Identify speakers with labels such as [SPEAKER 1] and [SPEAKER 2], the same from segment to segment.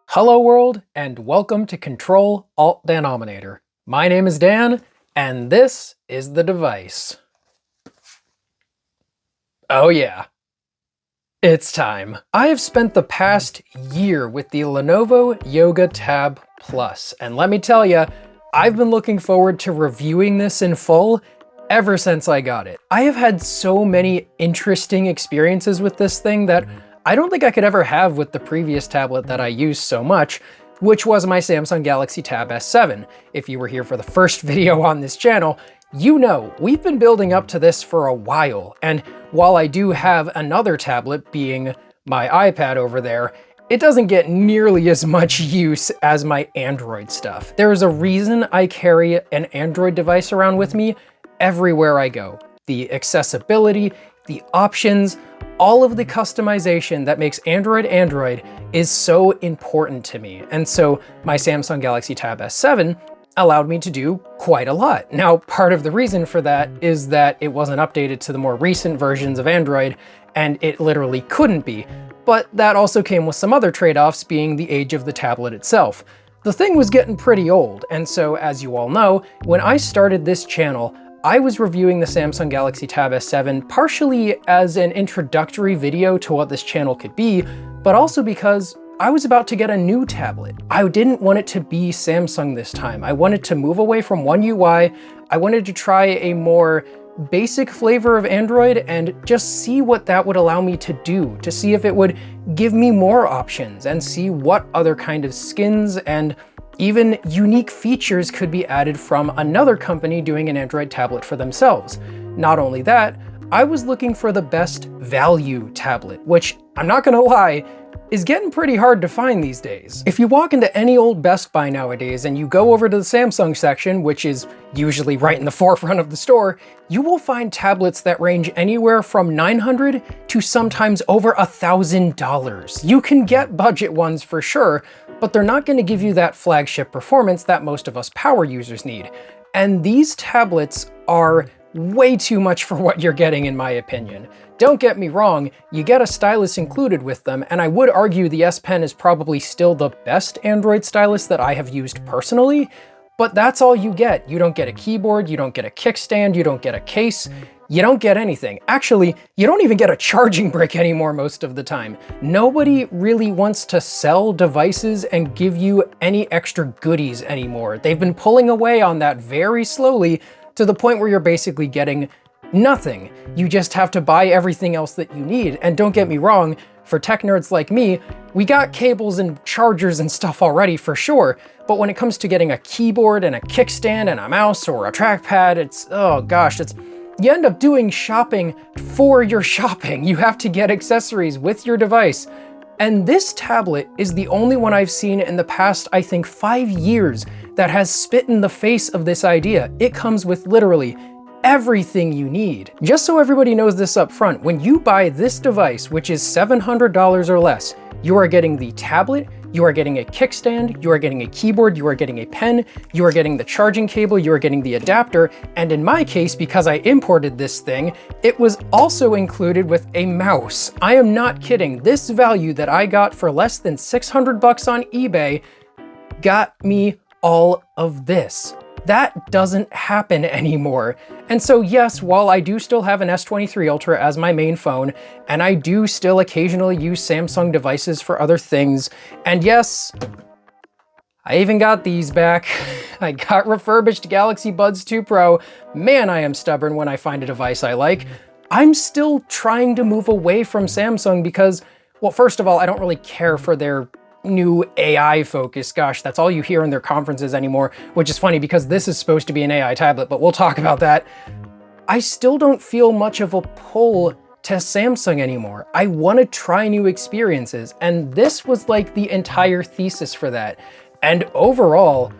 [SPEAKER 1] Hello world, and welcome to Ctrl+Alt+Danominator. My name is Dan, and this is the device. Oh yeah, it's time. I have spent the past year with the Lenovo Yoga Tab Plus, and let me tell you, I've been looking forward to reviewing this in full ever since I got it. I have had so many interesting experiences with this thing that I don't think I could ever have with the previous tablet that I used so much, which was my Samsung Galaxy Tab S7. If you were here for the first video on this channel, you know we've been building up to this for a while, and while I do have another tablet, being my iPad over there, it doesn't get nearly as much use as my Android stuff. There is a reason I carry an Android device around with me everywhere I go. The accessibility, the options, all of the customization that makes Android is so important to me. And so my Samsung Galaxy Tab S7 allowed me to do quite a lot. Now, part of the reason for that is that it wasn't updated to the more recent versions of Android, and it literally couldn't be. But that also came with some other trade-offs, being the age of the tablet itself. The thing was getting pretty old, and so as you all know, when I started this channel, I was reviewing the Samsung Galaxy Tab S7 partially as an introductory video to what this channel could be, but also because I was about to get a new tablet. I didn't want it to be Samsung this time. I wanted to move away from One UI. I wanted to try a more basic flavor of Android and just see what that would allow me to do, to see if it would give me more options and see what other kind of skins and even unique features could be added from another company doing an Android tablet for themselves. Not only that, I was looking for the best value tablet, which, I'm not gonna lie, is getting pretty hard to find these days. If you walk into any old Best Buy nowadays and you go over to the Samsung section, which is usually right in the forefront of the store, you will find tablets that range anywhere from $900 to sometimes over $1,000. You can get budget ones for sure, but they're not going to give you that flagship performance that most of us power users need. And these tablets are way too much for what you're getting, in my opinion. Don't get me wrong, you get a stylus included with them, and I would argue the S Pen is probably still the best Android stylus that I have used personally, but that's all you get. You don't get a keyboard, you don't get a kickstand, you don't get a case, you don't get anything. Actually, you don't even get a charging brick anymore most of the time. Nobody really wants to sell devices and give you any extra goodies anymore. They've been pulling away on that very slowly to the point where you're basically getting nothing. You just have to buy everything else that you need. And don't get me wrong, for tech nerds like me, we got cables and chargers and stuff already for sure, but when it comes to getting a keyboard and a kickstand and a mouse or a trackpad, it's, oh gosh, you end up doing shopping for your shopping. You have to get accessories with your device. And this tablet is the only one I've seen in the past, I think, 5 years that has spit in the face of this idea. It comes with literally everything you need. Just so everybody knows this up front, when you buy this device, which is $700 or less, you are getting the tablet, you are getting a kickstand, you are getting a keyboard, you are getting a pen, you are getting the charging cable, you are getting the adapter, and in my case, because I imported this thing, it was also included with a mouse. I am not kidding. This value that I got for less than 600 bucks on eBay got me all of this. That doesn't happen anymore. And so yes, while I do still have an S23 Ultra as my main phone, and I do still occasionally use Samsung devices for other things, and yes, I even got these back. I got refurbished Galaxy Buds 2 Pro. Man, I am stubborn when I find a device I like. I'm still trying to move away from Samsung because, well, first of all, I don't really care for their new AI focus. Gosh, that's all you hear in their conferences anymore, which is funny because this is supposed to be an AI tablet, but we'll talk about that. I still don't feel much of a pull to Samsung anymore. I want to try new experiences, and this was like the entire thesis for that. And overall,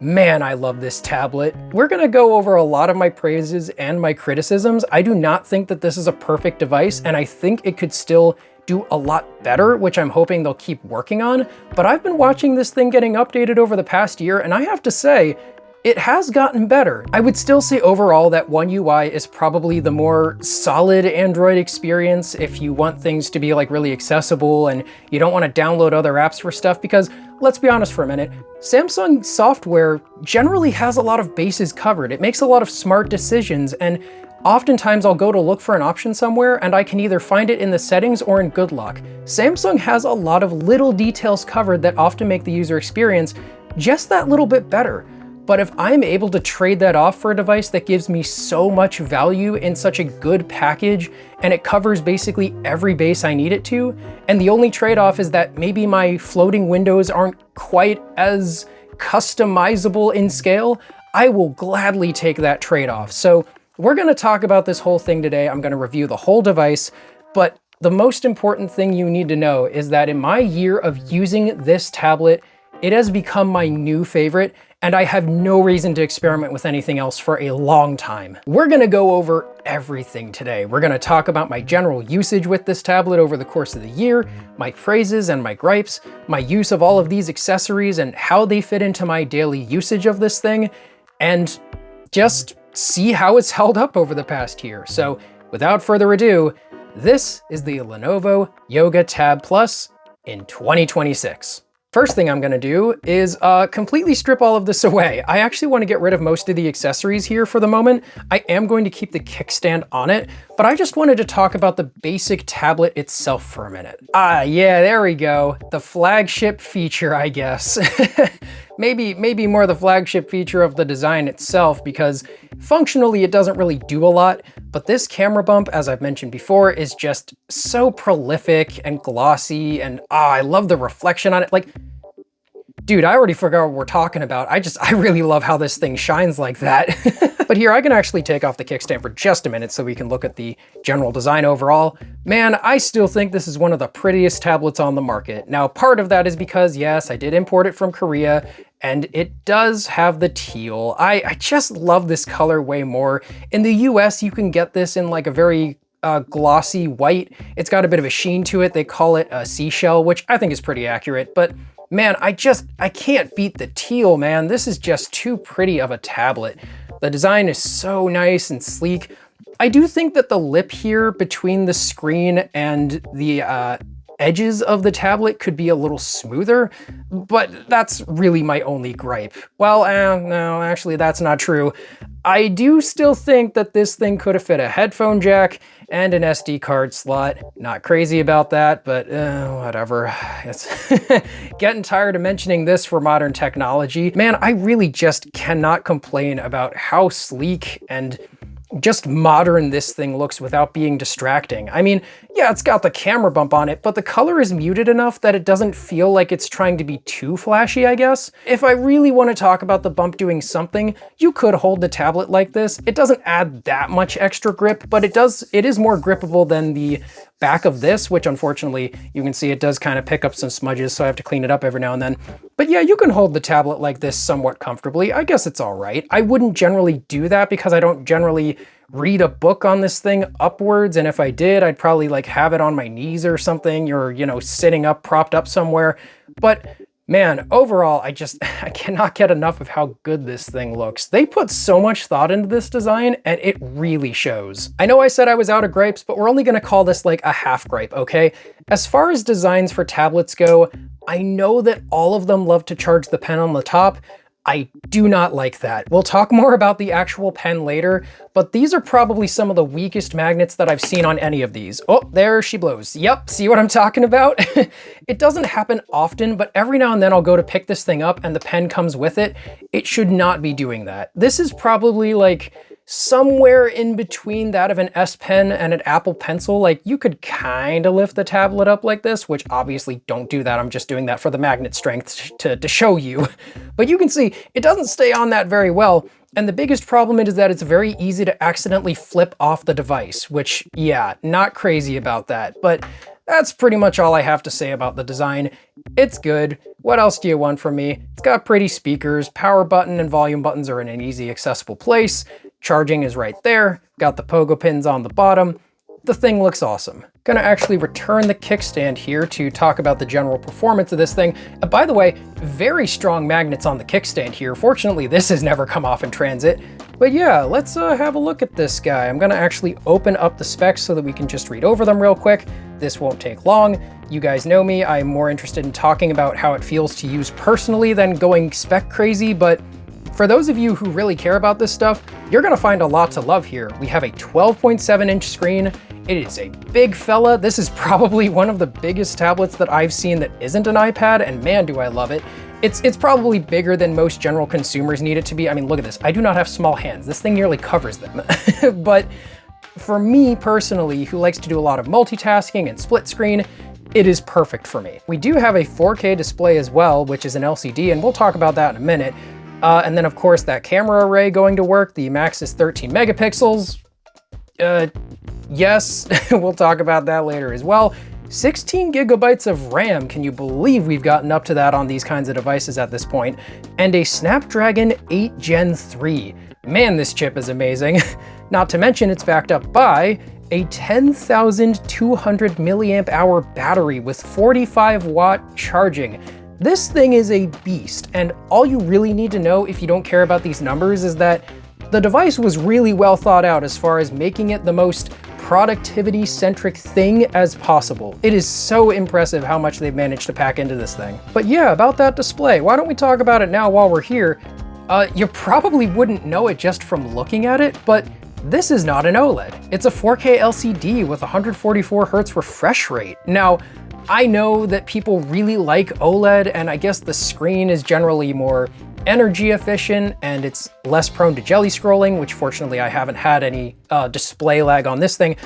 [SPEAKER 1] man, I love this tablet. We're gonna go over a lot of my praises and my criticisms. I do not think that this is a perfect device, and I think it could still do a lot better, which I'm hoping they'll keep working on. But I've been watching this thing getting updated over the past year, and I have to say, it has gotten better. I would still say overall that One UI is probably the more solid Android experience if you want things to be like really accessible and you don't want to download other apps for stuff, because let's be honest for a minute, Samsung software generally has a lot of bases covered. It makes a lot of smart decisions, and oftentimes I'll go to look for an option somewhere and I can either find it in the settings or in Good Luck. Samsung has a lot of little details covered that often make the user experience just that little bit better. But if I'm able to trade that off for a device that gives me so much value in such a good package, and it covers basically every base I need it to, and the only trade-off is that maybe my floating windows aren't quite as customizable in scale, I will gladly take that trade-off. So we're gonna talk about this whole thing today. I'm gonna review the whole device, but the most important thing you need to know is that in my year of using this tablet, it has become my new favorite, and I have no reason to experiment with anything else for a long time. We're gonna go over everything today. We're gonna talk about my general usage with this tablet over the course of the year, my praises and my gripes, my use of all of these accessories and how they fit into my daily usage of this thing, and just see how it's held up over the past year. So without further ado, this is the Lenovo Yoga Tab Plus in 2026. First thing I'm gonna do is completely strip all of this away. I actually wanna get rid of most of the accessories here for the moment. I am going to keep the kickstand on it, but I just wanted to talk about the basic tablet itself for a minute. Yeah, there we go. The flagship feature, I guess. Maybe more the flagship feature of the design itself, because functionally it doesn't really do a lot, but this camera bump, as I've mentioned before, is just so prolific and glossy, and I love the reflection on it. Like, dude, I already forgot what we're talking about. I really love how this thing shines like that. But here, I can actually take off the kickstand for just a minute so we can look at the general design overall. Man, I still think this is one of the prettiest tablets on the market. Now, part of that is because, yes, I did import it from Korea, and it does have the teal. I just love this color way more. In the US, you can get this in like a very glossy white. It's got a bit of a sheen to it. They call it a seashell, which I think is pretty accurate, but man, I can't beat the teal, man. This is just too pretty of a tablet. The design is so nice and sleek. I do think that the lip here between the screen and the edges of the tablet could be a little smoother, but that's really my only gripe. Well, no, actually that's not true. I do still think that this thing could have fit a headphone jack and an SD card slot. Not crazy about that, but whatever. It's getting tired of mentioning this for modern technology. Man, I really just cannot complain about how sleek and just modern this thing looks without being distracting. I mean, yeah, it's got the camera bump on it, but the color is muted enough that it doesn't feel like it's trying to be too flashy, I guess. If I really want to talk about the bump doing something, you could hold the tablet like this. It doesn't add that much extra grip, but it is more grippable than the back of this, which unfortunately you can see it does kind of pick up some smudges, so I have to clean it up every now and then. But yeah, you can hold the tablet like this somewhat comfortably. I guess it's all right. I wouldn't generally do that because I don't generally read a book on this thing upwards, and if I did, I'd probably like have it on my knees or something, or, you know, sitting up, propped up somewhere. But man, overall, I cannot get enough of how good this thing looks. They put so much thought into this design, and it really shows. I know I said I was out of gripes, but we're only gonna call this like a half gripe, okay? As far as designs for tablets go, I know that all of them love to charge the pen on the top. I do not like that. We'll talk more about the actual pen later, but these are probably some of the weakest magnets that I've seen on any of these. Oh, there she blows. Yep, see what I'm talking about? It doesn't happen often, but every now and then I'll go to pick this thing up and the pen comes with it. It should not be doing that. This is probably like somewhere in between that of an S Pen and an Apple Pencil. Like, you could kind of lift the tablet up like this, which obviously don't do that. I'm just doing that for the magnet strength to show you. But you can see it doesn't stay on that very well. And the biggest problem is that it's very easy to accidentally flip off the device, which, yeah, not crazy about that. But that's pretty much all I have to say about the design. It's good. What else do you want from me? It's got pretty speakers. Power button and volume buttons are in an easy accessible place. Charging is right there. Got the pogo pins on the bottom. the thing looks awesome. Gonna actually return the kickstand here to talk about the general performance of this thing. By the way, very strong magnets on the kickstand here. Fortunately, this has never come off in transit. But yeah, let's have a look at this guy. I'm gonna actually open up the specs so that we can just read over them real quick. This won't take long. You guys know me, I'm more interested in talking about how it feels to use personally than going spec crazy, but for those of you who really care about this stuff, you're gonna find a lot to love here. We have a 12.7-inch screen. It is a big fella. This is probably one of the biggest tablets that I've seen that isn't an iPad, and man, do I love it. It's probably bigger than most general consumers need it to be. I mean, look at this. I do not have small hands. This thing nearly covers them. But for me personally, who likes to do a lot of multitasking and split screen, it is perfect for me. We do have a 4K display as well, which is an LCD, and we'll talk about that in a minute. And then of course that camera array going to work. The max is 13 megapixels. Yes, we'll talk about that later as well. 16 gigabytes of RAM, can you believe we've gotten up to that on these kinds of devices at this point? And a Snapdragon 8 Gen 3. Man, this chip is amazing. Not to mention it's backed up by a 10,200 milliamp hour battery with 45 watt charging. This thing is a beast, and all you really need to know if you don't care about these numbers is that the device was really well thought out as far as making it the most productivity-centric thing as possible. It is so impressive how much they've managed to pack into this thing. But yeah, about that display, why don't we talk about it now while we're here? You probably wouldn't know it just from looking at it, but this is not an OLED. It's a 4K LCD with 144 Hz refresh rate. Now, I know that people really like OLED, and I guess the screen is generally more energy efficient and it's less prone to jelly scrolling, which fortunately I haven't had any display lag on this thing.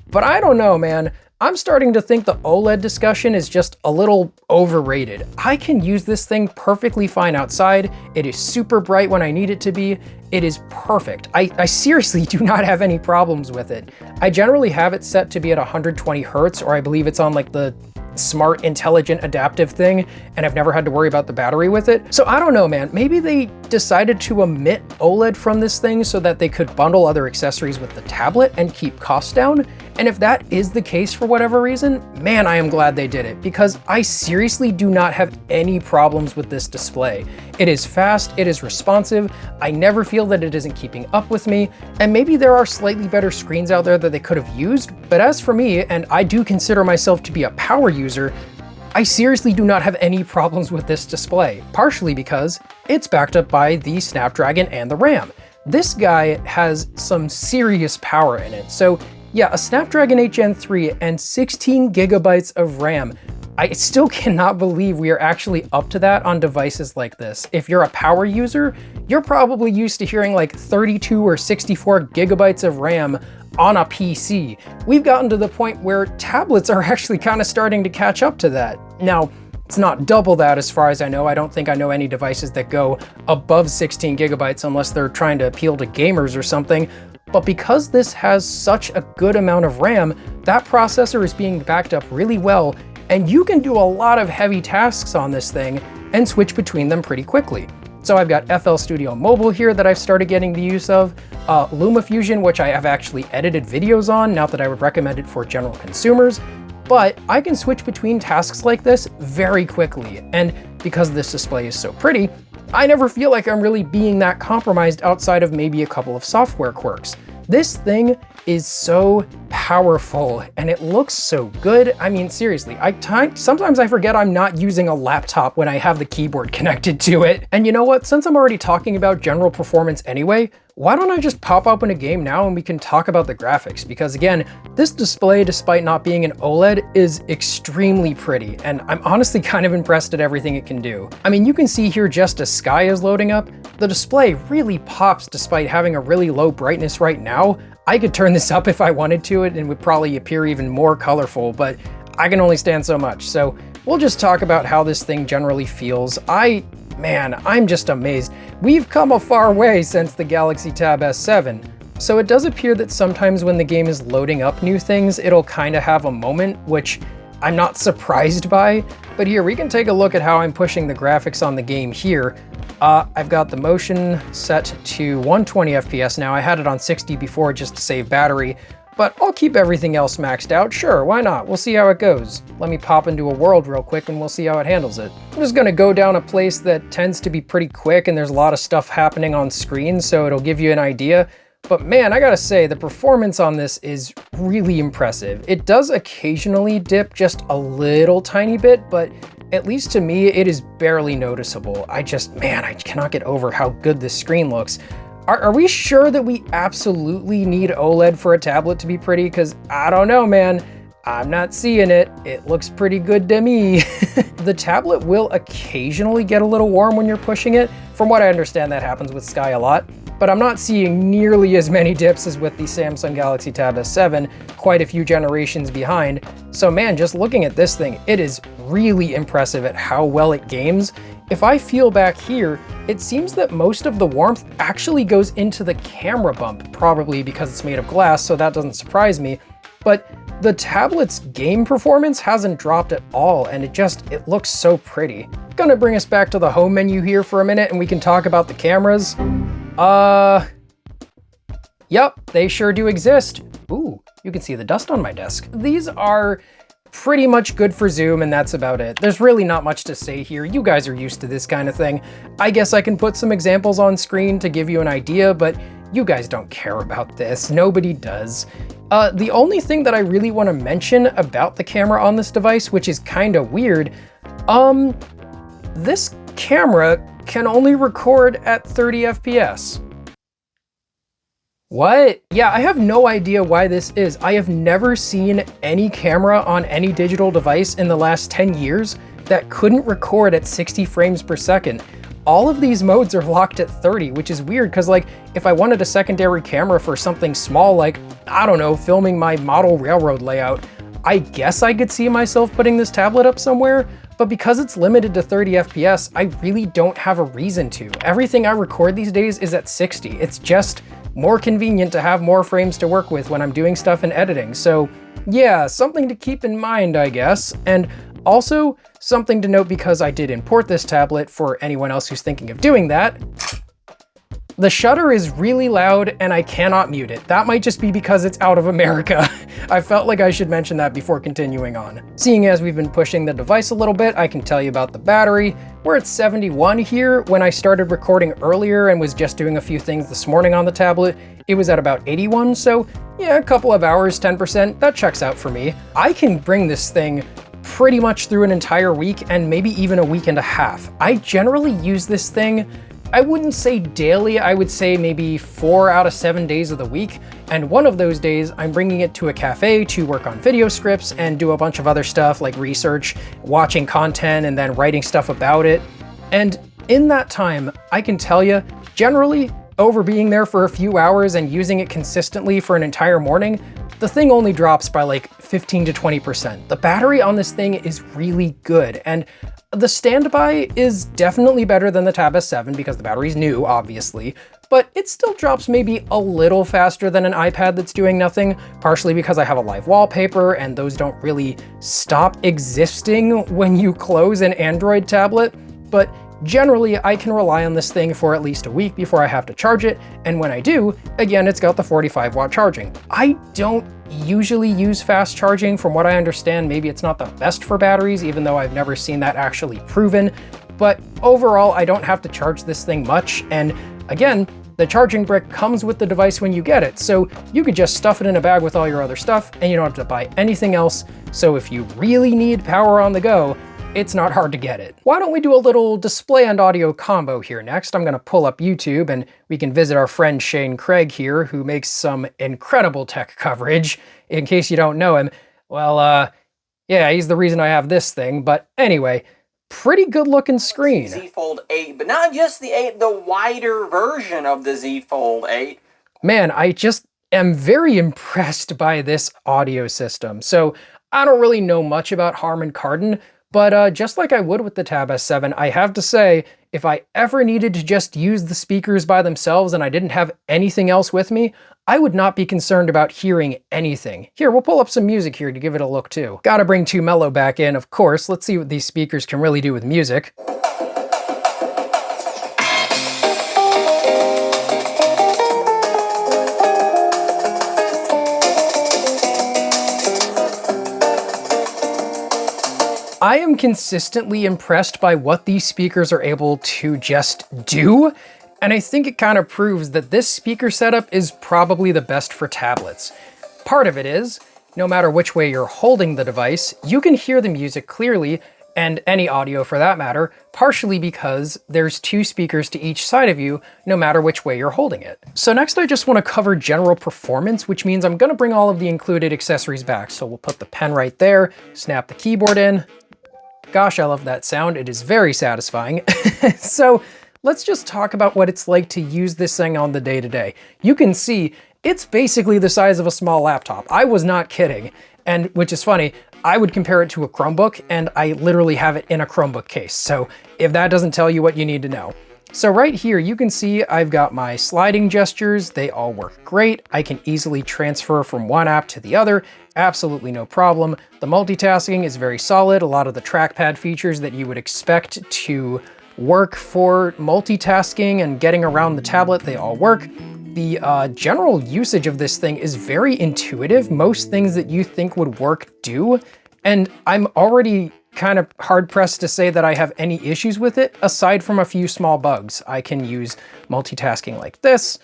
[SPEAKER 1] But I don't know, man. I'm starting to think the OLED discussion is just a little overrated. I can use this thing perfectly fine outside. It is super bright when I need it to be. It is perfect. I seriously do not have any problems with it. I generally have it set to be at 120 Hertz, or I believe it's on like the smart, intelligent, adaptive thing, and I've never had to worry about the battery with it. So I don't know, man. Maybe they decided to omit OLED from this thing so that they could bundle other accessories with the tablet and keep costs down. And if that is the case for whatever reason, man, I am glad they did it, because I seriously do not have any problems with this display. It is fast, it is responsive, I never feel that it isn't keeping up with me, and maybe there are slightly better screens out there that they could have used, but as for me, and I do consider myself to be a power user, I seriously do not have any problems with this display, partially because it's backed up by the Snapdragon and the RAM. This guy has some serious power in it, so yeah, a Snapdragon 8 Gen 3 and 16 gigabytes of RAM. I still cannot believe we are actually up to that on devices like this. If you're a power user, you're probably used to hearing like 32 or 64 gigabytes of RAM on a PC. We've gotten to the point where tablets are actually kind of starting to catch up to that. Now, it's not double that as far as I know. I don't think I know any devices that go above 16 gigabytes unless they're trying to appeal to gamers or something. But because this has such a good amount of RAM, that processor is being backed up really well, and you can do a lot of heavy tasks on this thing and switch between them pretty quickly. So I've got FL Studio Mobile here that I've started getting the use of, LumaFusion, which I have actually edited videos on, not that I would recommend it for general consumers, but I can switch between tasks like this very quickly. And because this display is so pretty, I never feel like I'm really being that compromised outside of maybe a couple of software quirks. This thing is so powerful and it looks so good. I mean, seriously, sometimes I forget I'm not using a laptop when I have the keyboard connected to it. And you know what? Since I'm already talking about general performance anyway, why don't I just pop open a game now and we can talk about the graphics? Because again, this display, despite not being an OLED, is extremely pretty, and I'm honestly kind of impressed at everything it can do. I mean, you can see here just as Sky is loading up, the display really pops despite having a really low brightness right now. I could turn this up if I wanted to, and it would probably appear even more colorful, but I can only stand so much. So we'll just talk about how this thing generally feels. Man, I'm just amazed. We've come a far way since the Galaxy Tab S7. So it does appear that sometimes when the game is loading up new things, it'll kind of have a moment, which I'm not surprised by. But here, we can take a look at how I'm pushing the graphics on the game here. I've got the motion set to 120 FPS now. I had it on 60 before just to save battery. but I'll keep everything else maxed out. Sure, why not? We'll see how it goes. Let me pop into a world real quick and we'll see how it handles it. I'm just gonna go down a place that tends to be pretty quick and there's a lot of stuff happening on screen, so it'll give you an idea. But man, I gotta say, the performance on this is really impressive. It does occasionally dip just a little tiny bit, but at least to me, it is barely noticeable. Man, I cannot get over how good this screen looks. Are we sure that we absolutely need OLED for a tablet to be pretty? Because I don't know, man. I'm not seeing it. It looks pretty good to me. The tablet will occasionally get a little warm when you're pushing it. From what I understand, that happens with Sky a lot. But I'm not seeing nearly as many dips as with the Samsung Galaxy Tab S7, quite a few generations behind. So man, just looking at this thing, it is really impressive at how well it games. If I feel back here, it seems that most of the warmth actually goes into the camera bump, probably because it's made of glass, so that doesn't surprise me. But the tablet's game performance hasn't dropped at all, and it looks so pretty. Gonna bring us back to the home menu here for a minute and we can talk about the cameras. Yep, they sure do exist. Ooh, you can see the dust on my desk. These are pretty much good for zoom, and that's about it. There's really not much to say here. You guys are used to this kind of thing. I guess I can put some examples on screen to give you an idea, but you guys don't care about this. Nobody does. The only thing that I really want to mention about the camera on this device, which is kind of weird, this camera can only record at 30 FPS. What? Yeah, I have no idea why this is. I have never seen any camera on any digital device in the last 10 years that couldn't record at 60 frames per second. All of these modes are locked at 30, which is weird because like if I wanted a secondary camera for something small, like, I don't know, filming my model railroad layout, I guess I could see myself putting this tablet up somewhere, but because it's limited to 30 FPS, I really don't have a reason to. Everything I record these days is at 60. It's just more convenient to have more frames to work with when I'm doing stuff in editing. So yeah, something to keep in mind, I guess. And also something to note because I did import this tablet for anyone else who's thinking of doing that. The shutter is really loud and I cannot mute it. That might just be because it's out of America. I felt like I should mention that before continuing on. Seeing as we've been pushing the device a little bit, I can tell you about the battery. We're at 71 here. When I started recording earlier and was just doing a few things this morning on the tablet, it was at about 81. So yeah, a couple of hours, 10%, that checks out for me. I can bring this thing pretty much through an entire week and maybe even a week and a half. I generally use this thing, I wouldn't say daily, I would say maybe 4 out of 7 days of the week. And one of those days, I'm bringing it to a cafe to work on video scripts and do a bunch of other stuff like research, watching content, and then writing stuff about it. And in that time, I can tell you, generally, over being there for a few hours and using it consistently for an entire morning, the thing only drops by like 15 to 20%. The battery on this thing is really good, and the standby is definitely better than the Tab S7 because the battery's new, obviously, but it still drops maybe a little faster than an iPad that's doing nothing, partially because I have a live wallpaper and those don't really stop existing when you close an Android tablet. But generally, I can rely on this thing for at least a week before I have to charge it, and when I do, again, it's got the 45-watt charging. I don't usually use fast charging. From what I understand, maybe it's not the best for batteries, even though I've never seen that actually proven. But overall, I don't have to charge this thing much, and again, the charging brick comes with the device when you get it, so you could just stuff it in a bag with all your other stuff, and you don't have to buy anything else. So if you really need power on the go, it's not hard to get it. Why don't we do a little display and audio combo here next? I'm gonna pull up YouTube and we can visit our friend Shane Craig here, who makes some incredible tech coverage. In case you don't know him, well, yeah, he's the reason I have this thing. But anyway, pretty good looking screen.
[SPEAKER 2] Z Fold 8, but not just the 8, the wider version of the Z Fold 8.
[SPEAKER 1] Man, I just am very impressed by this audio system. So I don't really know much about Harman Kardon, but just like I would with the Tab S7, I have to say, if I ever needed to just use the speakers by themselves and I didn't have anything else with me, I would not be concerned about hearing anything. Here, we'll pull up some music here to give it a look too. Gotta bring 2Mello back in, of course. Let's see what these speakers can really do with music. I am consistently impressed by what these speakers are able to just do, and I think it kind of proves that this speaker setup is probably the best for tablets. Part of it is, no matter which way you're holding the device, you can hear the music clearly, and any audio for that matter, partially because there's two speakers to each side of you, no matter which way you're holding it. So next I just want to cover general performance, which means I'm going to bring all of the included accessories back. So we'll put the pen right there, snap the keyboard in. Gosh, I love that sound. It is very satisfying. So let's just talk about what it's like to use this thing on the day-to-day. You can see it's basically the size of a small laptop. I was not kidding. And which is funny, I would compare it to a Chromebook, and I literally have it in a Chromebook case. So if that doesn't tell you what you need to know. So right here, you can see I've got my sliding gestures. They all work great. I can easily transfer from one app to the other. Absolutely no problem. The multitasking is very solid. A lot of the trackpad features that you would expect to work for multitasking and getting around the tablet, they all work. The general usage of this thing is very intuitive. Most things that you think would work do, and I'm already kind of hard-pressed to say that I have any issues with it, aside from a few small bugs. I can use multitasking like this.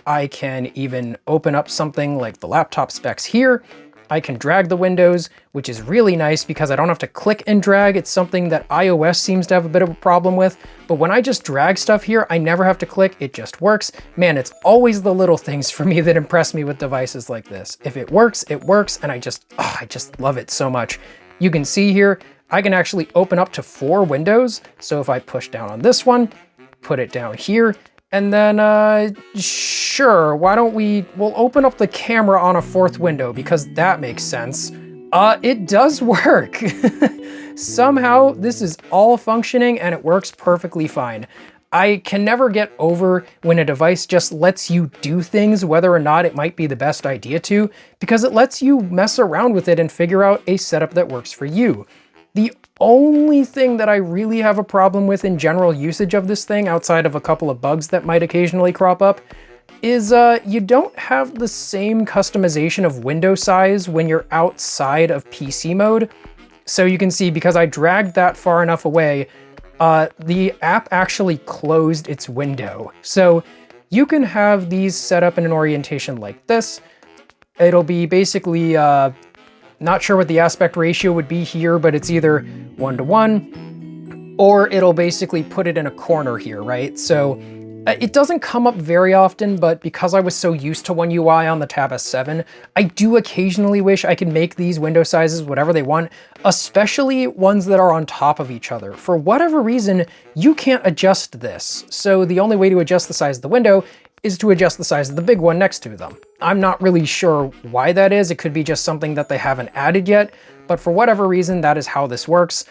[SPEAKER 1] I can even open up something like the laptop specs here. I can drag the windows, which is really nice because I don't have to click and drag. It's something that iOS seems to have a bit of a problem with. But when I just drag stuff here, I never have to click. It just works. Man, it's always the little things for me that impress me with devices like this. If it works, and I just love it so much. You can see here, I can actually open up to 4 windows. So if I push down on this one, put it down here, and then, sure, why don't we'll open up the camera on a 4th window because that makes sense. It does work. Somehow this is all functioning and it works perfectly fine. I can never get over when a device just lets you do things whether or not it might be the best idea to, because it lets you mess around with it and figure out a setup that works for you. The only thing that I really have a problem with in general usage of this thing, outside of a couple of bugs that might occasionally crop up, is you don't have the same customization of window size when you're outside of PC mode. So you can see, because I dragged that far enough away, the app actually closed its window. So you can have these set up in an orientation like this. It'll be basically, not sure what the aspect ratio would be here, but it's either 1:1, or it'll basically put it in a corner here, right? So it doesn't come up very often, but because I was so used to One UI on the Tab S7, I do occasionally wish I could make these window sizes whatever they want, especially ones that are on top of each other. For whatever reason, you can't adjust this. So the only way to adjust the size of the window is to adjust the size of the big one next to them. I'm not really sure why that is. It could be just something that they haven't added yet, but for whatever reason, that is how this works.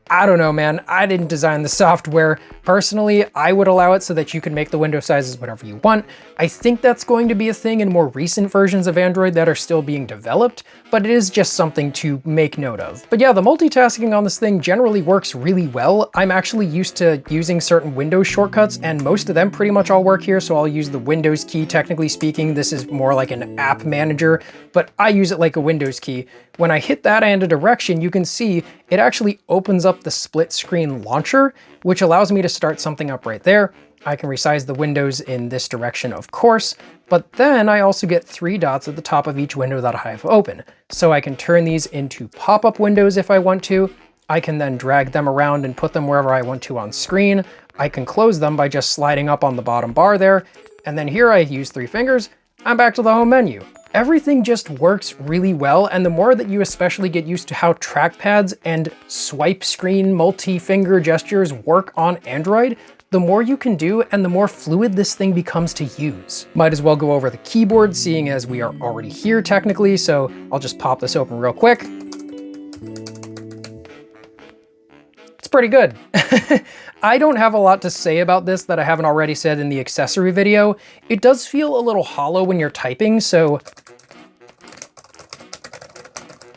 [SPEAKER 1] I don't know, man. I didn't design the software. Personally, I would allow it so that you can make the window sizes whatever you want. I think that's going to be a thing in more recent versions of Android that are still being developed, but it is just something to make note of. But yeah, the multitasking on this thing generally works really well. I'm actually used to using certain Windows shortcuts, and most of them pretty much all work here, so I'll use the Windows key, technically speaking. This is more like an app manager, but I use it like a Windows key. When I hit that and a direction, you can see it actually opens up the split screen launcher, which allows me to start something up right there. I can resize the windows in this direction, of course, but then I also get 3 dots at the top of each window that I have open. So I can turn these into pop-up windows if I want to. I can then drag them around and put them wherever I want to on screen. I can close them by just sliding up on the bottom bar there. And then here I use 3 fingers. I'm back to the home menu. Everything just works really well, and the more that you especially get used to how trackpads and swipe screen multi-finger gestures work on Android, the more you can do and the more fluid this thing becomes to use. Might as well go over the keyboard, seeing as we are already here technically, so I'll just pop this open real quick. It's pretty good. I don't have a lot to say about this that I haven't already said in the accessory video. It does feel a little hollow when you're typing, so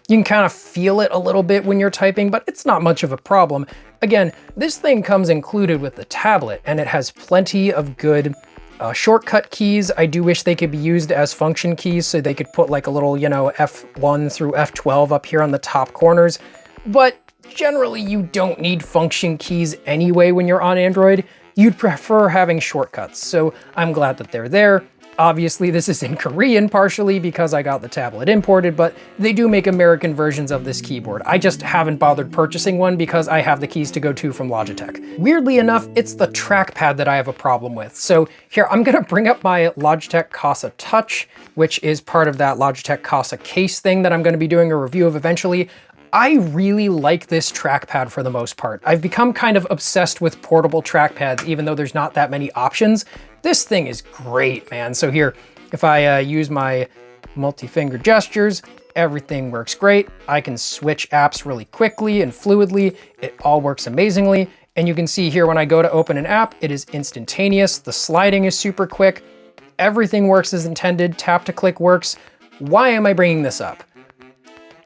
[SPEAKER 1] you can kind of feel it a little bit when you're typing, but it's not much of a problem. Again, this thing comes included with the tablet, and it has plenty of good shortcut keys. I do wish they could be used as function keys, so they could put like a little, F1 through F12 up here on the top corners, but generally you don't need function keys anyway when you're on Android. You'd prefer having shortcuts, so I'm glad that they're there. Obviously, this is in Korean partially because I got the tablet imported, but they do make American versions of this keyboard. I just haven't bothered purchasing one because I have the keys to go to from Logitech. Weirdly enough, it's the trackpad that I have a problem with. So here, I'm gonna bring up my Logitech Casa Touch, which is part of that Logitech Casa case thing that I'm gonna be doing a review of eventually. I really like this trackpad for the most part. I've become kind of obsessed with portable trackpads, even though there's not that many options. This thing is great, man. So here, if I use my multi-finger gestures, everything works great. I can switch apps really quickly and fluidly. It all works amazingly. And you can see here when I go to open an app, it is instantaneous. The sliding is super quick. Everything works as intended. Tap to click works. Why am I bringing this up?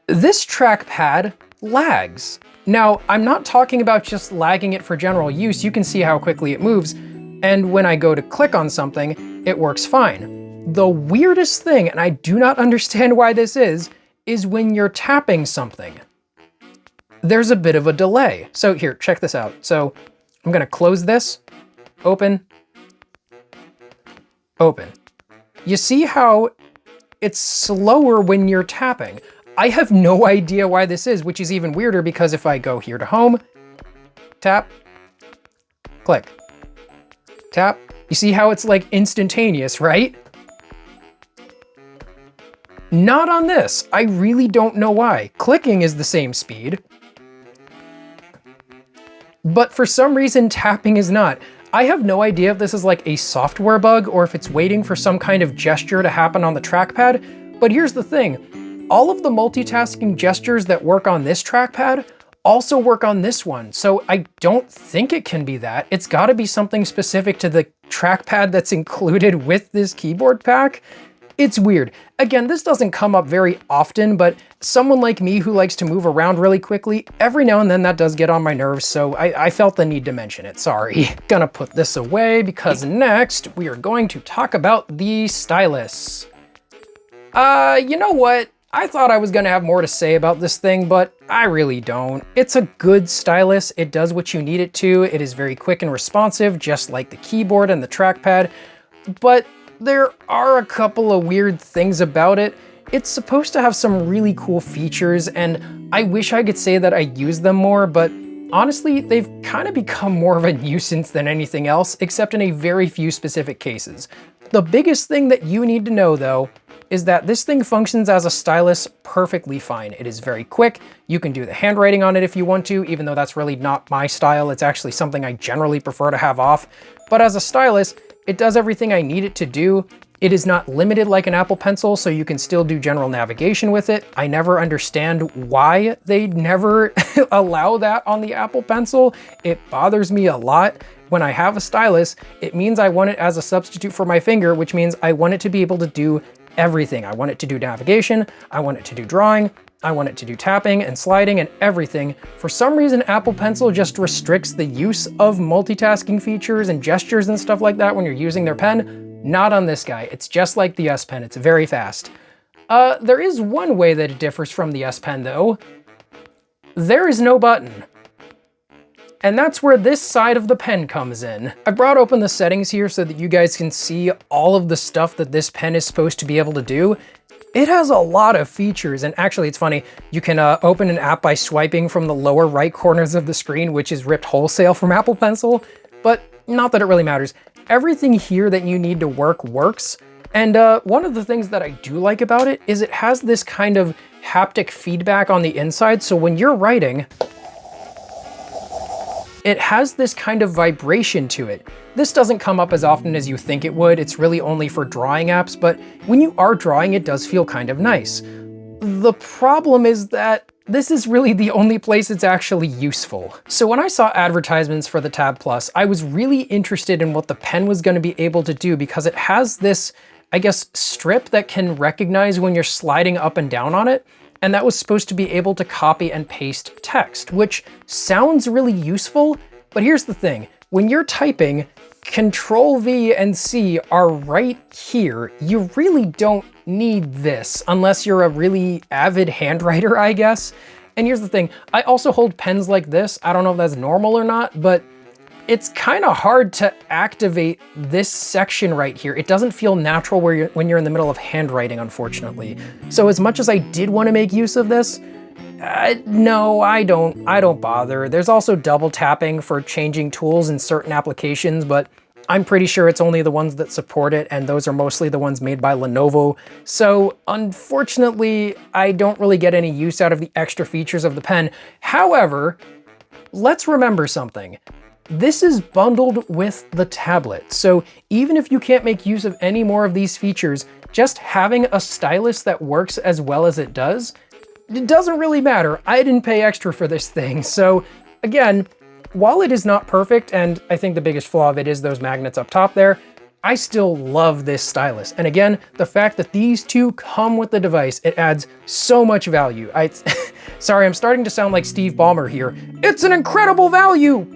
[SPEAKER 1] This trackpad lags. Now, I'm not talking about just lagging it for general use. You can see how quickly it moves. And when I go to click on something, it works fine. The weirdest thing, and I do not understand why this is when you're tapping something. There's a bit of a delay. So here, check this out. So I'm gonna close this, open, open. You see how it's slower when you're tapping. I have no idea why this is, which is even weirder because if I go here to home, tap, click, tap, you see how it's like instantaneous, right? Not on this. I really don't know why. Clicking is the same speed, but for some reason tapping is not. I have no idea if this is like a software bug or if it's waiting for some kind of gesture to happen on the trackpad, but here's the thing. All of the multitasking gestures that work on this trackpad also work on this one, so I don't think it can be that. It's gotta be something specific to the trackpad that's included with this keyboard pack. It's weird. Again, this doesn't come up very often, but someone like me who likes to move around really quickly, every now and then that does get on my nerves, so I felt the need to mention it, sorry. Gonna put this away because next we are going to talk about the stylus. You know what? I thought I was gonna have more to say about this thing, but I really don't. It's a good stylus. It does what you need it to. It is very quick and responsive, just like the keyboard and the trackpad, but there are a couple of weird things about it. It's supposed to have some really cool features, and I wish I could say that I use them more, but honestly, they've kind of become more of a nuisance than anything else, except in a very few specific cases. The biggest thing that you need to know, though, is that this thing functions as a stylus perfectly fine. It is very quick. You can do the handwriting on it if you want to, even though that's really not my style. It's actually something I generally prefer to have off. But as a stylus, it does everything I need it to do. It is not limited like an Apple Pencil, so you can still do general navigation with it. I never understand why they never allow that on the Apple Pencil. It bothers me a lot. When I have a stylus, it means I want it as a substitute for my finger, which means I want it to be able to do everything. I want it to do navigation, I want it to do drawing, I want it to do tapping and sliding and everything. For some reason, Apple Pencil just restricts the use of multitasking features and gestures and stuff like that when you're using their pen. Not on this guy. It's just like the S Pen. It's very fast. There is one way that it differs from the S Pen though. There is no button. And that's where this side of the pen comes in. I brought open the settings here so that you guys can see all of the stuff that this pen is supposed to be able to do. It has a lot of features, and actually it's funny, you can open an app by swiping from the lower right corners of the screen, which is ripped wholesale from Apple Pencil, but not that it really matters. Everything here that you need to work works, and one of the things that I do like about it is it has this kind of haptic feedback on the inside, so when you're writing, it has this kind of vibration to it. This doesn't come up as often as you think it would. It's really only for drawing apps, but when you are drawing, it does feel kind of nice. The problem is that this is really the only place it's actually useful. So when I saw advertisements for the Tab Plus, I was really interested in what the pen was going to be able to do because it has this, I guess, strip that can recognize when you're sliding up and down on it. And that was supposed to be able to copy and paste text, which sounds really useful, but here's the thing. When you're typing, Ctrl+V and C are right here. You really don't need this unless you're a really avid handwriter, I guess. And here's the thing, I also hold pens like this. I don't know if that's normal or not, but it's kind of hard to activate this section right here. It doesn't feel natural when you're in the middle of handwriting, unfortunately. So as much as I did want to make use of this, no, I don't bother. There's also double tapping for changing tools in certain applications, but I'm pretty sure it's only the ones that support it, and those are mostly the ones made by Lenovo. So unfortunately, I don't really get any use out of the extra features of the pen. However, let's remember something. This is bundled with the tablet. So even if you can't make use of any more of these features, just having a stylus that works as well as it doesn't really matter. I didn't pay extra for this thing. So again, while it is not perfect, and I think the biggest flaw of it is those magnets up top there, I still love this stylus. And again, the fact that these two come with the device, it adds so much value. Sorry, I'm starting to sound like Steve Ballmer here. It's an incredible value!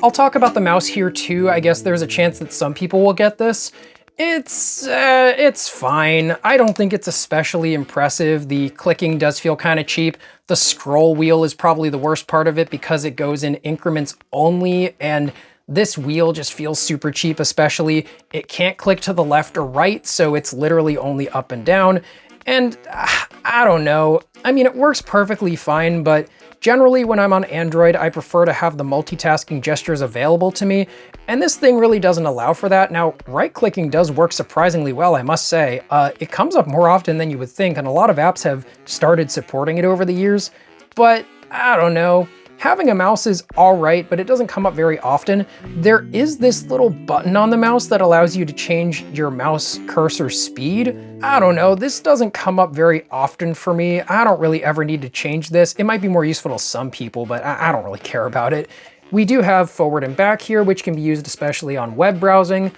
[SPEAKER 1] I'll talk about the mouse here too. I guess there's a chance that some people will get this. It's fine. I don't think it's especially impressive. The clicking does feel kind of cheap. The scroll wheel is probably the worst part of it because it goes in increments only, and this wheel just feels super cheap, especially. It can't click to the left or right, so it's literally only up and down. And I don't know. I mean, it works perfectly fine, but generally when I'm on Android, I prefer to have the multitasking gestures available to me, and this thing really doesn't allow for that. Now, right-clicking does work surprisingly well, I must say. It comes up more often than you would think, and a lot of apps have started supporting it over the years, but I don't know. Having a mouse is all right, but it doesn't come up very often. There is this little button on the mouse that allows you to change your mouse cursor speed. I don't know, this doesn't come up very often for me. I don't really ever need to change this. It might be more useful to some people, but I don't really care about it. We do have forward and back here, which can be used especially on web browsing.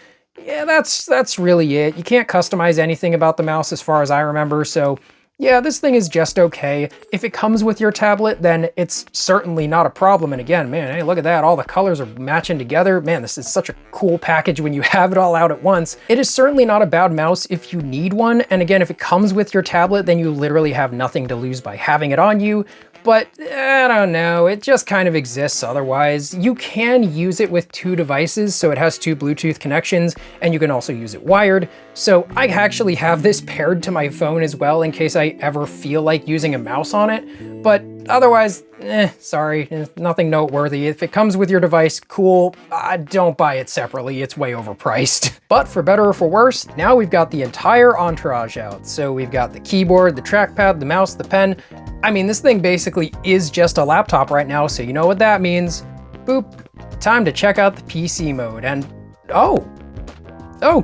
[SPEAKER 1] Yeah, that's really it. You can't customize anything about the mouse as far as I remember, so yeah, this thing is just okay. If it comes with your tablet, then it's certainly not a problem. And again, man, hey, look at that. All the colors are matching together. Man, this is such a cool package when you have it all out at once. It is certainly not a bad mouse if you need one. And again, if it comes with your tablet, then you literally have nothing to lose by having it on you. But I don't know, it just kind of exists otherwise. You can use it with two devices, so it has two Bluetooth connections, and you can also use it wired. So I actually have this paired to my phone as well in case I ever feel like using a mouse on it. But otherwise, sorry, nothing noteworthy. If it comes with your device, cool. Don't buy it separately, it's way overpriced. But for better or for worse, now we've got the entire entourage out. So we've got the keyboard, the trackpad, the mouse, the pen. I mean, this thing basically is just a laptop right now, so you know what that means. Boop. Time to check out the PC mode, and oh,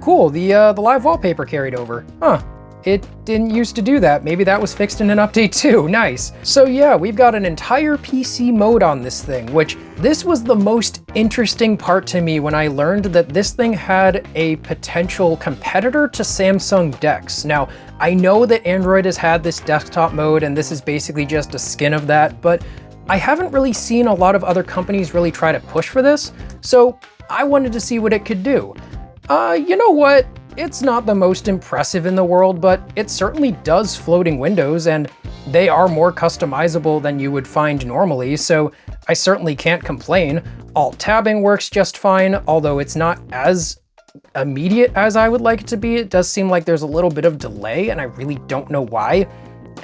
[SPEAKER 1] cool, the live wallpaper carried over. Huh. It didn't used to do that. Maybe that was fixed in an update too. Nice. So yeah, we've got an entire PC mode on this thing, which this was the most interesting part to me when I learned that this thing had a potential competitor to Samsung DeX. Now, I know that Android has had this desktop mode, and this is basically just a skin of that, but I haven't really seen a lot of other companies really try to push for this, so I wanted to see what it could do. You know what? It's not the most impressive in the world, but it certainly does floating windows, and they are more customizable than you would find normally, so I certainly can't complain. Alt-tabbing works just fine, although it's not as immediate as I would like it to be. It does seem like there's a little bit of delay, and I really don't know why.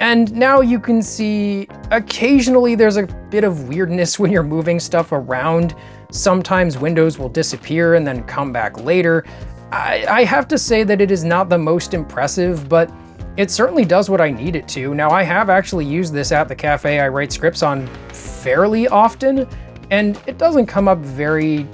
[SPEAKER 1] And now you can see occasionally there's a bit of weirdness when you're moving stuff around. Sometimes windows will disappear and then come back later. I have to say that it is not the most impressive, but it certainly does what I need it to. Now, I have actually used this at the cafe I write scripts on fairly often, and it doesn't come up very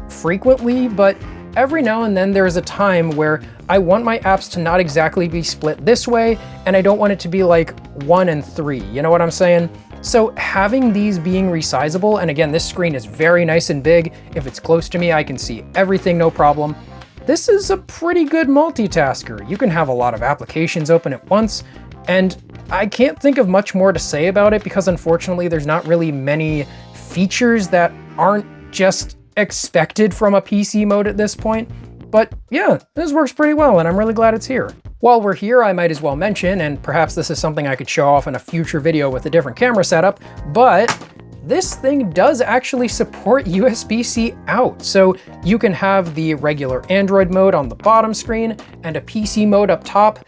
[SPEAKER 1] frequently, but every now and then there is a time where I want my apps to not exactly be split this way, and I don't want it to be like 1 and 3, you know what I'm saying? So having these being resizable, and again, this screen is very nice and big. If it's close to me, I can see everything, no problem. This is a pretty good multitasker. You can have a lot of applications open at once, and I can't think of much more to say about it because unfortunately there's not really many features that aren't just expected from a PC mode at this point. But yeah, this works pretty well, and I'm really glad it's here. While we're here, I might as well mention, and perhaps this is something I could show off in a future video with a different camera setup, but this thing does actually support USB-C out. So you can have the regular Android mode on the bottom screen and a PC mode up top.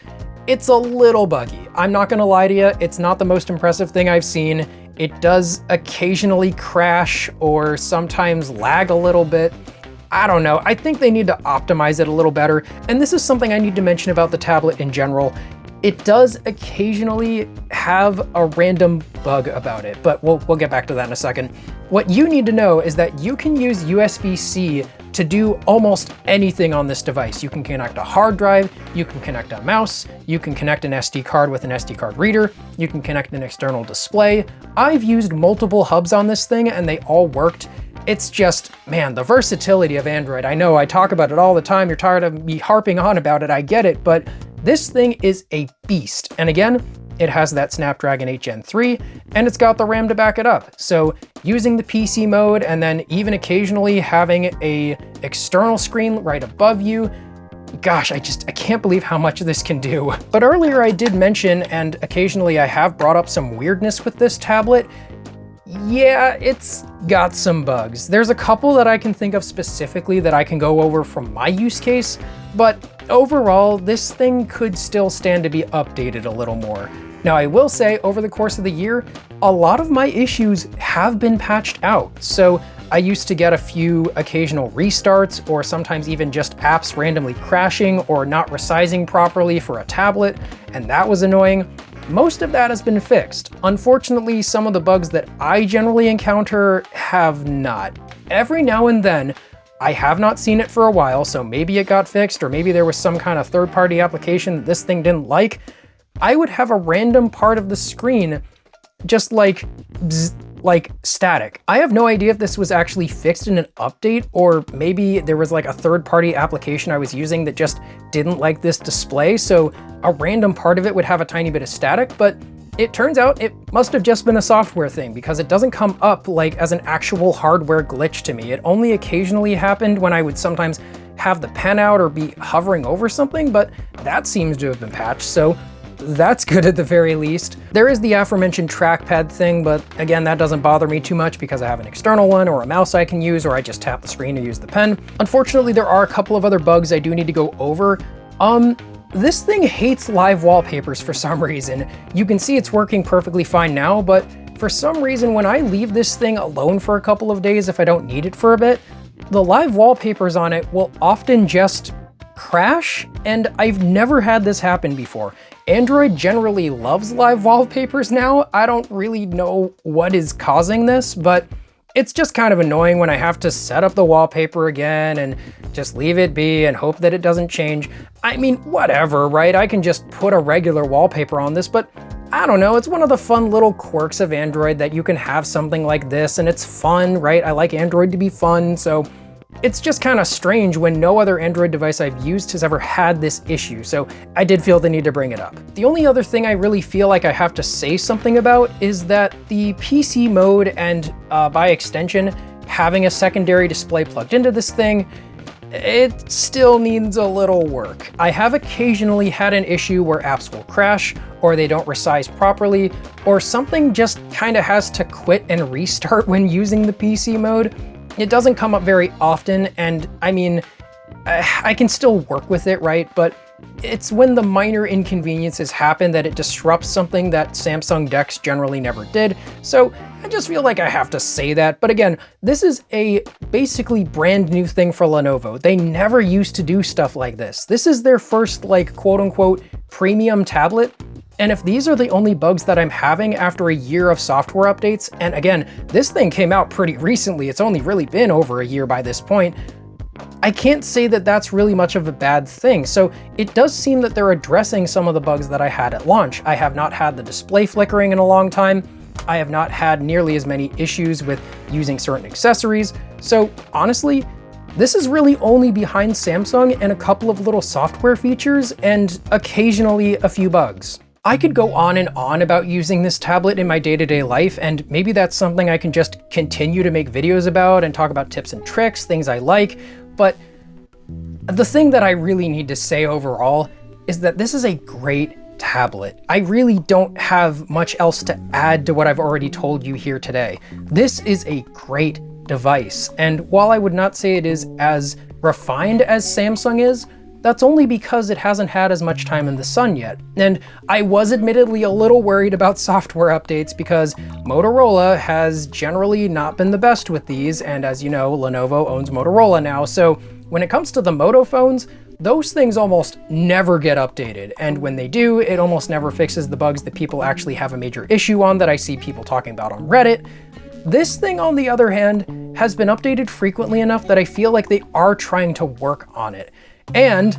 [SPEAKER 1] It's a little buggy. I'm not gonna lie to you, it's not the most impressive thing I've seen. It does occasionally crash or sometimes lag a little bit. I don't know, I think they need to optimize it a little better. And this is something I need to mention about the tablet in general. It does occasionally have a random bug about it, but we'll get back to that in a second. What you need to know is that you can use USB-C to do almost anything on this device. You can connect a hard drive, you can connect a mouse, you can connect an SD card with an SD card reader, you can connect an external display. I've used multiple hubs on this thing and they all worked. It's just, man, the versatility of Android. I know I talk about it all the time, you're tired of me harping on about it, I get it, but this thing is a beast. And again, it has that Snapdragon 8 Gen 3, and it's got the RAM to back it up. So using the PC mode and then even occasionally having a external screen right above you, gosh, I can't believe how much this can do. But earlier I did mention, and occasionally I have brought up some weirdness with this tablet. Yeah, it's got some bugs. There's a couple that I can think of specifically that I can go over from my use case, but overall, this thing could still stand to be updated a little more. Now, I will say, over the course of the year, a lot of my issues have been patched out. So I used to get a few occasional restarts, or sometimes even just apps randomly crashing or not resizing properly for a tablet, and that was annoying. Most of that has been fixed. Unfortunately, some of the bugs that I generally encounter have not. Every now and then, I have not seen it for a while, so maybe it got fixed, or maybe there was some kind of third-party application that this thing didn't like. I would have a random part of the screen just like bzz, like static. I have no idea if this was actually fixed in an update, or maybe there was like a third-party application I was using that just didn't like this display, so a random part of it would have a tiny bit of static, but it turns out it must have just been a software thing, because it doesn't come up like as an actual hardware glitch to me. It only occasionally happened when I would sometimes have the pen out or be hovering over something, but that seems to have been patched, so that's good at the very least. There is the aforementioned trackpad thing, but again, that doesn't bother me too much because I have an external one or a mouse I can use, or I just tap the screen to use the pen. Unfortunately, there are a couple of other bugs I do need to go over. This thing hates live wallpapers for some reason. You can see it's working perfectly fine now, but for some reason, when I leave this thing alone for a couple of days, if I don't need it for a bit, the live wallpapers on it will often just crash, and I've never had this happen before. Android generally loves live wallpapers now. I don't really know what is causing this, but it's just kind of annoying when I have to set up the wallpaper again and just leave it be and hope that it doesn't change. I mean, whatever, right? I can just put a regular wallpaper on this, but I don't know, it's one of the fun little quirks of Android that you can have something like this and it's fun, right? I like Android to be fun, so it's just kind of strange when no other Android device I've used has ever had this issue, so I did feel the need to bring it up. The only other thing I really feel like I have to say something about is that the PC mode and by extension, having a secondary display plugged into this thing, it still needs a little work. I have occasionally had an issue where apps will crash, or they don't resize properly, or something just kind of has to quit and restart when using the PC mode. It doesn't come up very often, and I mean, I can still work with it, right? But it's when the minor inconveniences happen that it disrupts something that Samsung DeX generally never did. So I just feel like I have to say that. But again, this is a basically brand new thing for Lenovo. They never used to do stuff like this. This is their first, like, quote unquote, premium tablet. And if these are the only bugs that I'm having after a year of software updates, and again, this thing came out pretty recently, it's only really been over a year by this point, I can't say that that's really much of a bad thing. So it does seem that they're addressing some of the bugs that I had at launch. I have not had the display flickering in a long time. I have not had nearly as many issues with using certain accessories. So honestly, this is really only behind Samsung and a couple of little software features and occasionally a few bugs. I could go on and on about using this tablet in my day-to-day life, and maybe that's something I can just continue to make videos about and talk about tips and tricks, things I like, but the thing that I really need to say overall is that this is a great tablet. I really don't have much else to add to what I've already told you here today. This is a great device, and while I would not say it is as refined as Samsung is, that's only because it hasn't had as much time in the sun yet. And I was admittedly a little worried about software updates because Motorola has generally not been the best with these, and as you know, Lenovo owns Motorola now, so when it comes to the Moto phones, those things almost never get updated, and when they do, it almost never fixes the bugs that people actually have a major issue on that I see people talking about on Reddit. This thing, on the other hand, has been updated frequently enough that I feel like they are trying to work on it. And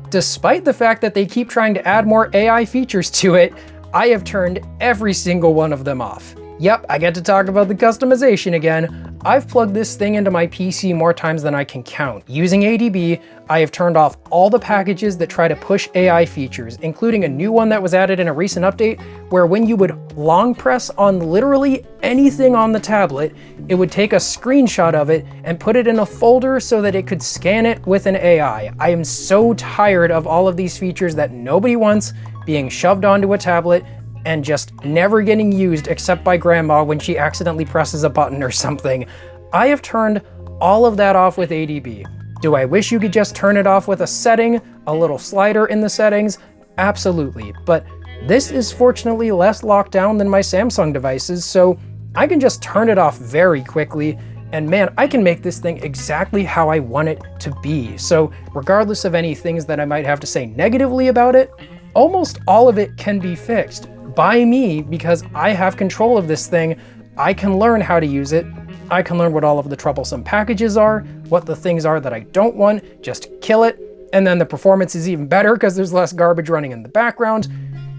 [SPEAKER 1] despite the fact that they keep trying to add more AI features to it, I have turned every single one of them off. Yep, I get to talk about the customization again. I've plugged this thing into my PC more times than I can count. Using ADB, I have turned off all the packages that try to push AI features, including a new one that was added in a recent update, where when you would long press on literally anything on the tablet, it would take a screenshot of it and put it in a folder so that it could scan it with an AI. I am so tired of all of these features that nobody wants being shoved onto a tablet and just never getting used except by grandma when she accidentally presses a button or something. I have turned all of that off with ADB. Do I wish you could just turn it off with a setting, a little slider in the settings? Absolutely, but this is fortunately less locked down than my Samsung devices, so I can just turn it off very quickly, and man, I can make this thing exactly how I want it to be. So regardless of any things that I might have to say negatively about it, almost all of it can be fixed by me because I have control of this thing. I can learn how to use it. I can learn what all of the troublesome packages are, what the things are that I don't want, just kill it. And then the performance is even better because there's less garbage running in the background.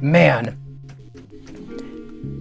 [SPEAKER 1] Man,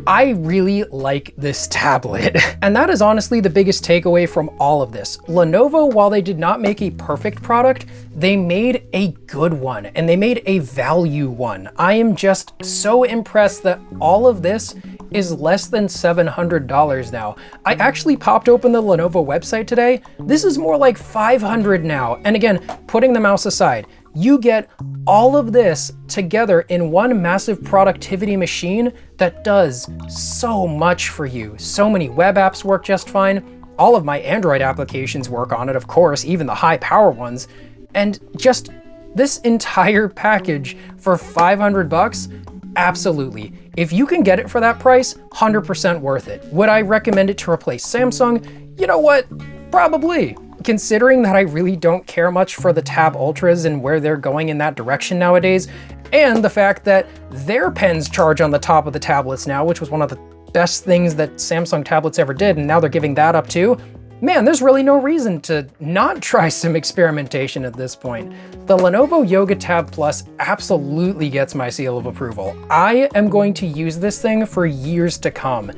[SPEAKER 1] I really like this tablet. And that is honestly the biggest takeaway from all of this. Lenovo, while they did not make a perfect product, they made a good one, and they made a value one. I am just so impressed that all of this is less than $700 now. I actually popped open the Lenovo website today. This is more like $500 now. And again, putting the mouse aside, you get all of this together in one massive productivity machine that does so much for you. So many web apps work just fine. All of my Android applications work on it, of course, even the high power ones. And just this entire package for 500 bucks, absolutely. If you can get it for that price, 100% worth it. Would I recommend it to replace Samsung? You know what? Probably. Considering that I really don't care much for the Tab Ultras and where they're going in that direction nowadays, and the fact that their pens charge on the top of the tablets now, which was one of the best things that Samsung tablets ever did, and now they're giving that up too, man, there's really no reason to not try some experimentation at this point. The Lenovo Yoga Tab Plus absolutely gets my seal of approval. I am going to use this thing for years to come.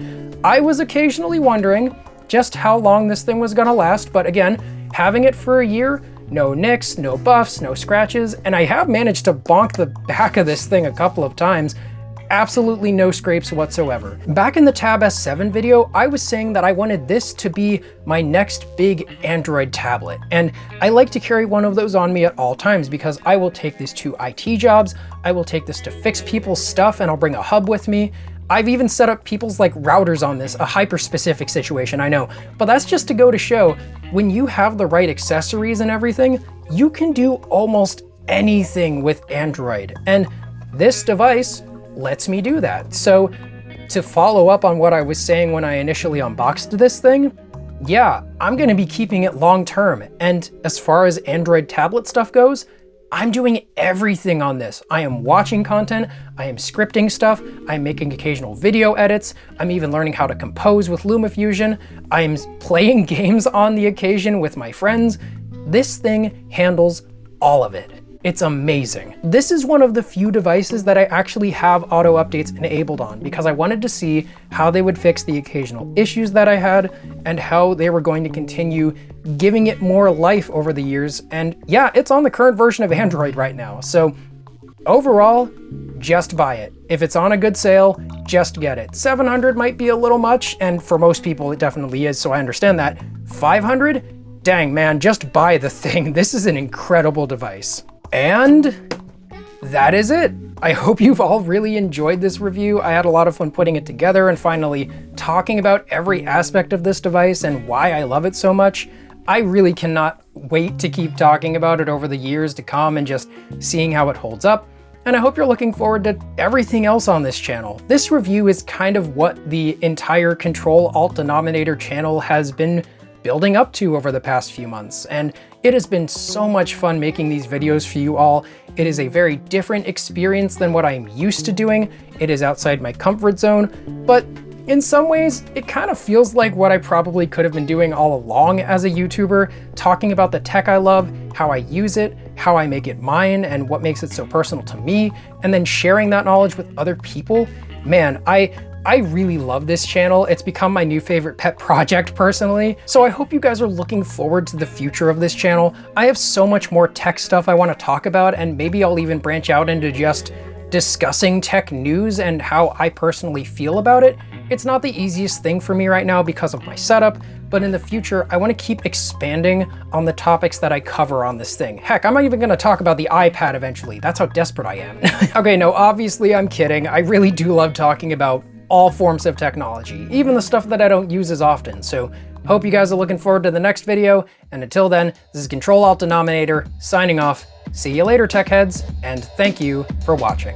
[SPEAKER 1] I was occasionally wondering just how long this thing was gonna last, but again, having it for a year, no nicks, no buffs, no scratches, and I have managed to bonk the back of this thing a couple of times. Absolutely no scrapes whatsoever. Back in the Tab S7 video, I was saying that I wanted this to be my next big Android tablet. And I like to carry one of those on me at all times because I will take this to IT jobs, I will take this to fix people's stuff, and I'll bring a hub with me. I've even set up people's routers on this, a hyper-specific situation, I know, but that's just to go to show, when you have the right accessories and everything, you can do almost anything with Android. And this device lets me do that. So to follow up on what I was saying when I initially unboxed this thing, yeah, I'm gonna be keeping it long term. And as far as Android tablet stuff goes, I'm doing everything on this. I am watching content, I am scripting stuff, I'm making occasional video edits, I'm even learning how to compose with LumaFusion, I'm playing games on the occasion with my friends. This thing handles all of it. It's amazing. This is one of the few devices that I actually have auto updates enabled on because I wanted to see how they would fix the occasional issues that I had and how they were going to continue giving it more life over the years. And yeah, it's on the current version of Android right now. So overall, just buy it. If it's on a good sale, just get it. 700 might be a little much, and for most people it definitely is, so I understand that. 500? Dang man, just buy the thing. This is an incredible device. And that is it. I hope you've all really enjoyed this review. I had a lot of fun putting it together and finally talking about every aspect of this device and why I love it so much. I really cannot wait to keep talking about it over the years to come and just seeing how it holds up. And I hope you're looking forward to everything else on this channel. This review is kind of what the entire Ctrl+Alt+Danominator channel has been building up to over the past few months. And it has been so much fun making these videos for you all. It is a very different experience than what I'm used to doing. It is outside my comfort zone, but in some ways, it kind of feels like what I probably could have been doing all along as a YouTuber, talking about the tech I love, how I use it, how I make it mine, and what makes it so personal to me, and then sharing that knowledge with other people. Man, I really love this channel. It's become my new favorite pet project personally. So I hope you guys are looking forward to the future of this channel. I have so much more tech stuff I want to talk about, and maybe I'll even branch out into just discussing tech news and how I personally feel about it. It's not the easiest thing for me right now because of my setup, but in the future, I want to keep expanding on the topics that I cover on this thing. Heck, I'm not even going to talk about the iPad eventually. That's how desperate I am. Okay, no, obviously I'm kidding. I really do love talking about all forms of technology, even the stuff that I don't use as often. So hope you guys are looking forward to the next video. And until then, this is Ctrl+Alt+Danominator signing off. See you later, tech heads, and thank you for watching.